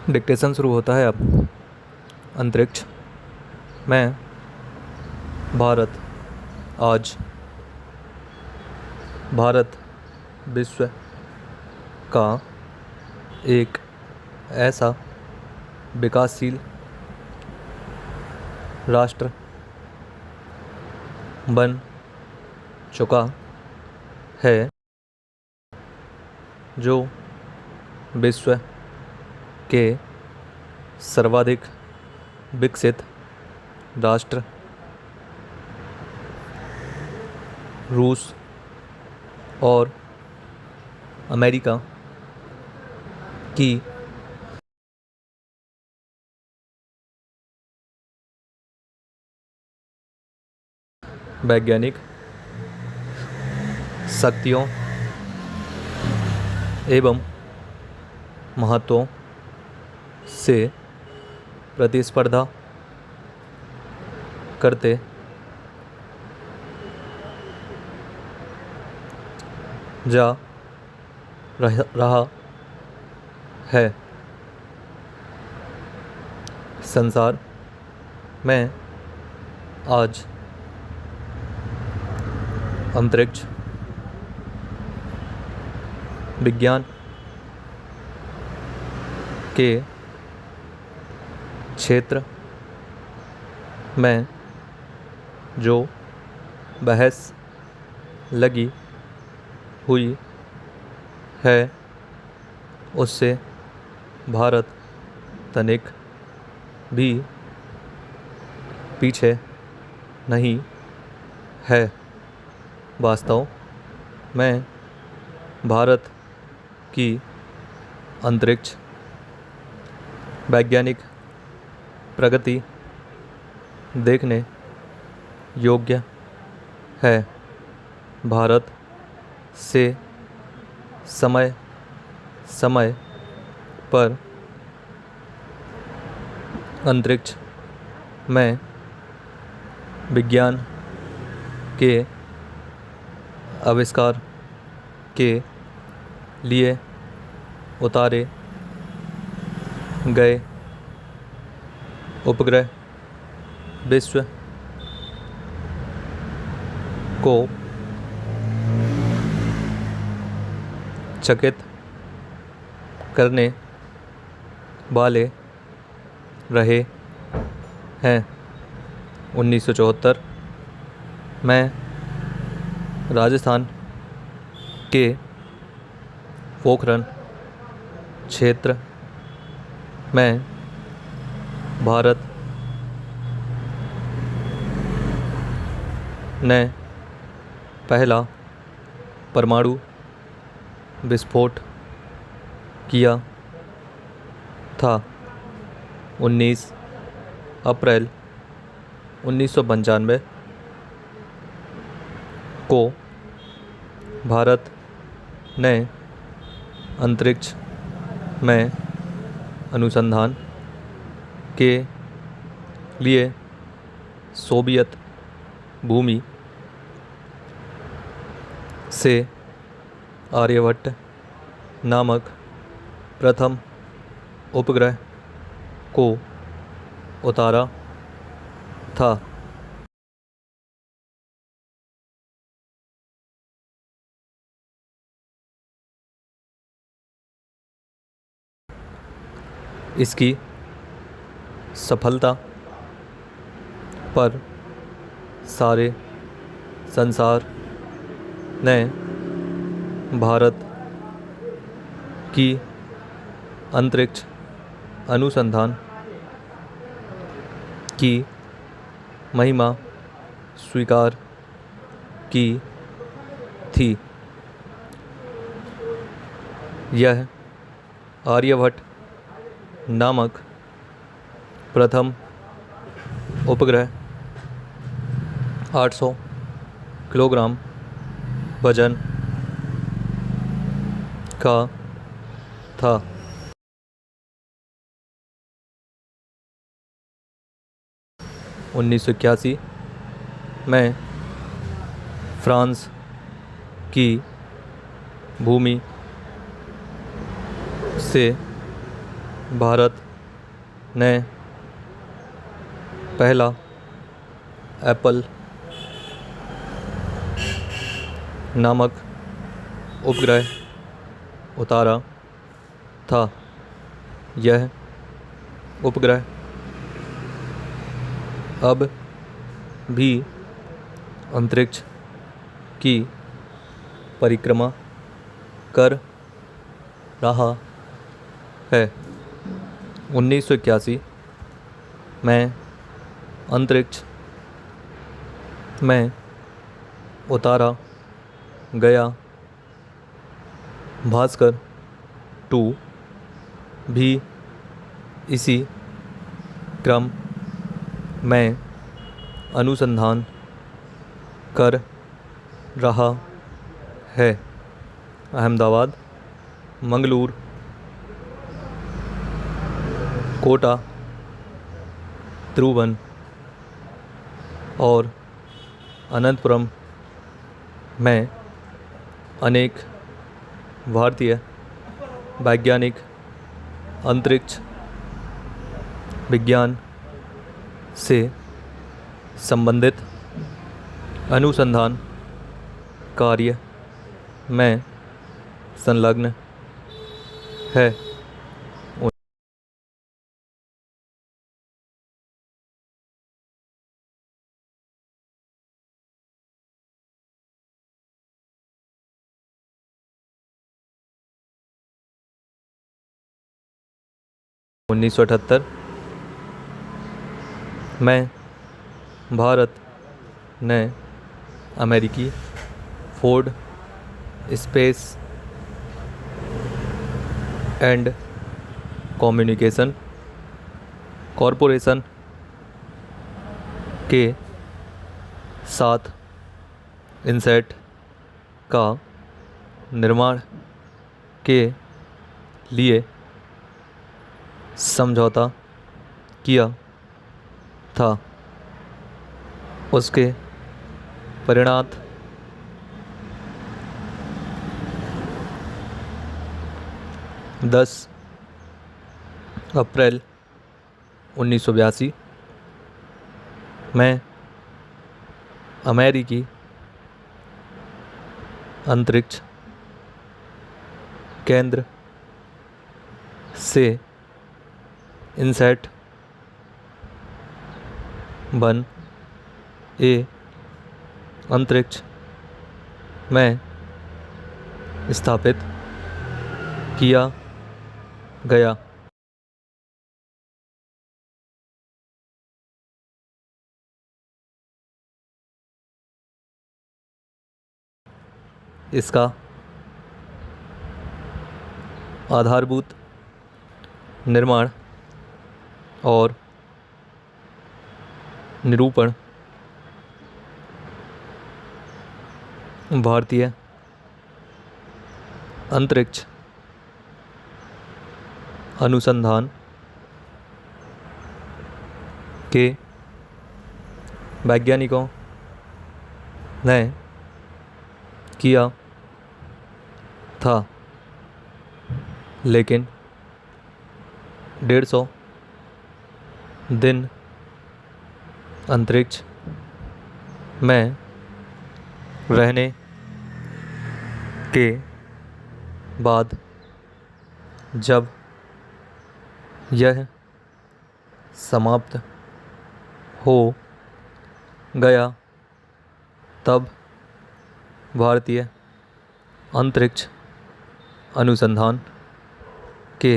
Dictation शुरू होता है अब। अंतरिक्ष में भारत आज। भारत विश्व का एक ऐसा विकासशील राष्ट्र बन चुका है जो विश्व के सर्वाधिक विकसित राष्ट्र रूस और अमेरिका की वैज्ञानिक शक्तियों एवं महत्वों से प्रतिस्पर्धा करते जा रहा है। संसार में आज अंतरिक्ष विज्ञान के क्षेत्र में जो बहस लगी हुई है उससे भारत तनिक भी पीछे नहीं है। वास्तव में भारत की अंतरिक्ष वैज्ञानिक प्रगति देखने योग्य है। भारत से समय समय पर अंतरिक्ष में विज्ञान के आविष्कार के लिए उतारे गए उपग्रह विश्व को चकित करने वाले रहे हैं। 1974 में राजस्थान के पोखरण क्षेत्र में भारत ने पहला परमाणु विस्फोट किया था। 19 अप्रैल 1995 को भारत ने अंतरिक्ष में अनुसंधान के लिए सोवियत भूमि से आर्यभट्ट नामक प्रथम उपग्रह को उतारा था। इसकी सफलता पर सारे संसार ने भारत की अंतरिक्ष अनुसंधान की महिमा स्वीकार की थी। यह आर्यभट्ट नामक प्रथम उपग्रह 800 किलोग्राम वजन का था। 1981 में फ्रांस की भूमि से भारत ने पहला एप्पल नामक उपग्रह उतारा था। यह उपग्रह अब भी अंतरिक्ष की परिक्रमा कर रहा है। 1981 में अंतरिक्ष में उतारा गया भास्कर 2 भी इसी क्रम में अनुसंधान कर रहा है। अहमदाबाद, मंगलूर, कोटा, त्रिभुवन और अनंतपुरम में अनेक भारतीय वैज्ञानिक अंतरिक्ष विज्ञान से संबंधित अनुसंधान कार्य में संलग्न है। 1978 में भारत ने अमेरिकी Ford space and communication corporation के साथ इनसैट का निर्माण के लिए समझौता किया था। उसके परिणात 10 अप्रैल 1982 में अमेरिकी अंतरिक्ष केंद्र से इनसैट 1 ए अंतरिक्ष में स्थापित किया गया। इसका आधारभूत निर्माण और निरूपण भारतीय अंतरिक्ष अनुसंधान के वैज्ञानिकों ने किया था, लेकिन 150 दिन अंतरिक्ष में रहने के बाद जब यह समाप्त हो गया, तब भारतीय अंतरिक्ष अनुसंधान के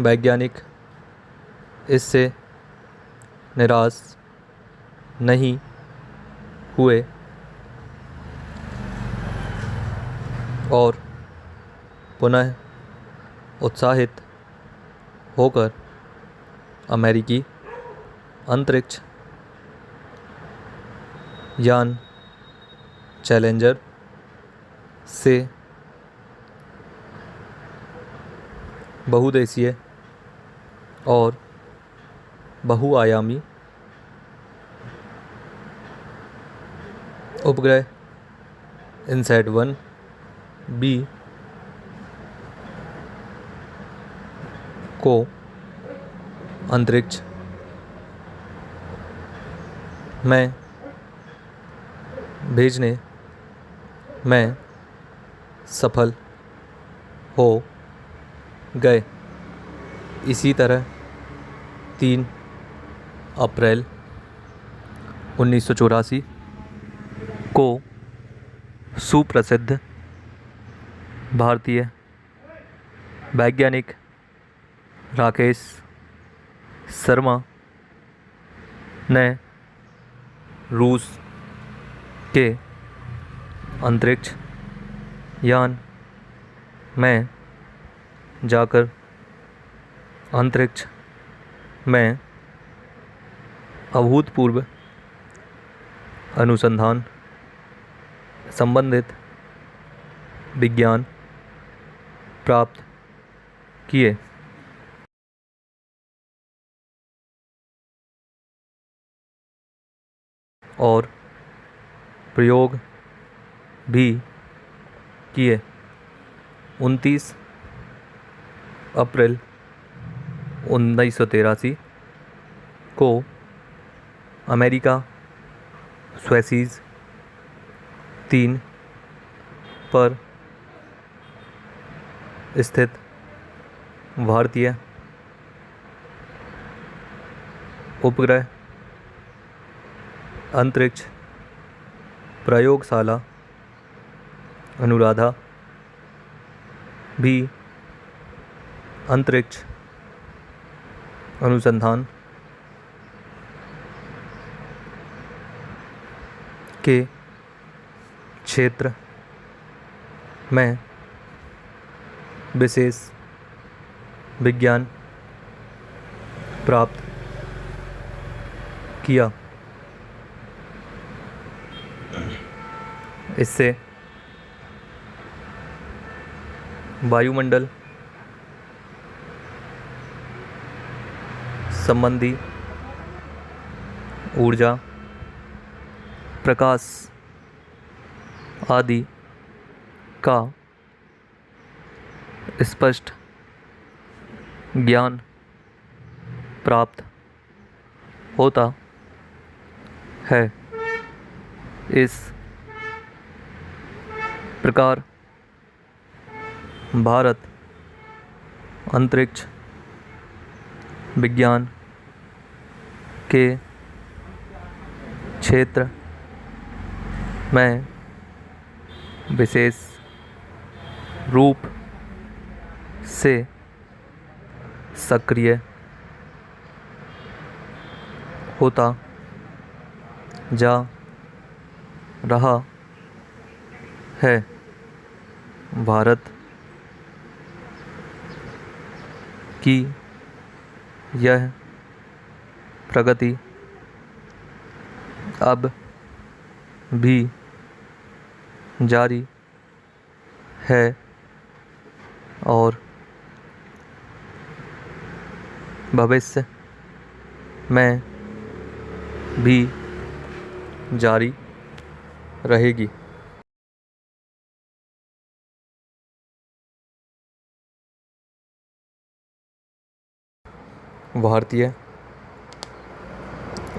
वैज्ञानिक इससे निराश नहीं हुए और पुनः उत्साहित होकर अमेरिकी अंतरिक्ष यान चैलेंजर से 20 बहुदेशीय और बहुआयामी उपग्रह इनसैट 1 बी को अंतरिक्ष में भेजने में सफल हो गए। इसी तरह 3 अप्रैल 1984 को सुप्रसिद्ध भारतीय वैज्ञानिक राकेश शर्मा ने रूस के अंतरिक्ष यान में जाकर अंतरिक्ष में अभूतपूर्व अनुसंधान संबंधित विज्ञान प्राप्त किए और प्रयोग भी किए। 29 अप्रैल 1983 को अमेरिका स्वेसीज 3 पर स्थित भारतीय उपग्रह अंतरिक्ष प्रयोगशाला अनुराधा भी अंतरिक्ष अनुसंधान के क्षेत्र में विशेष विज्ञान प्राप्त किया। इससे वायुमंडल संबंधी ऊर्जा, प्रकाश आदि का स्पष्ट ज्ञान प्राप्त होता है। इस प्रकार भारत अंतरिक्ष विज्ञान के क्षेत्र में विशेष रूप से सक्रिय होता जा रहा है। भारत की यह प्रगति अब भी जारी है और भविष्य में भी जारी रहेगी। भारतीय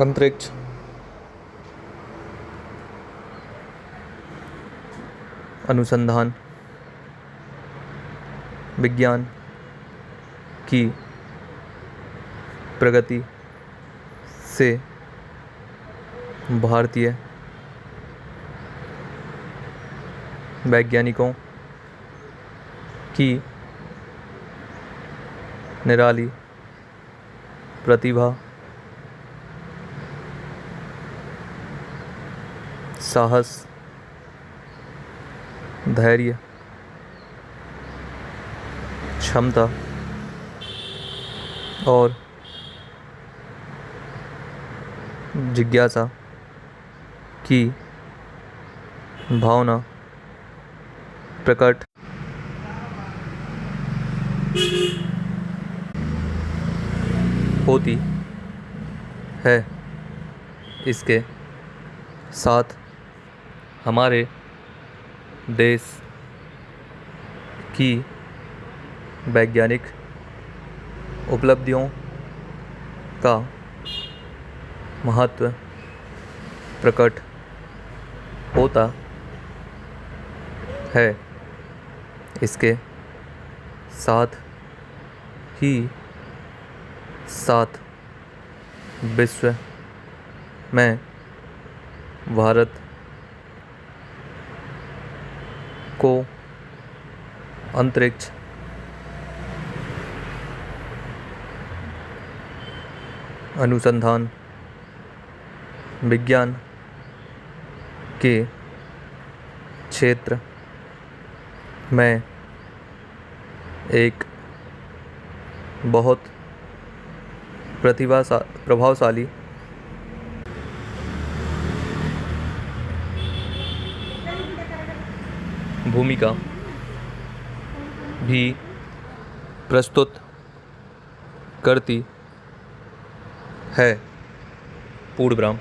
अंतरिक्ष अनुसंधान विज्ञान की प्रगति से भारतीय वैज्ञानिकों की निराली प्रतिभा, साहस, धैर्य, क्षमता और जिज्ञासा की भावना प्रकट होती है। इसके साथ हमारे देश की वैज्ञानिक उपलब्धियों का महत्व प्रकट होता है। इसके साथ ही साथ विश्व में भारत को अंतरिक्ष अनुसंधान विज्ञान के क्षेत्र में एक बहुत प्रभावशाली भूमिका भी प्रस्तुत करती है। पूर्ण विराम।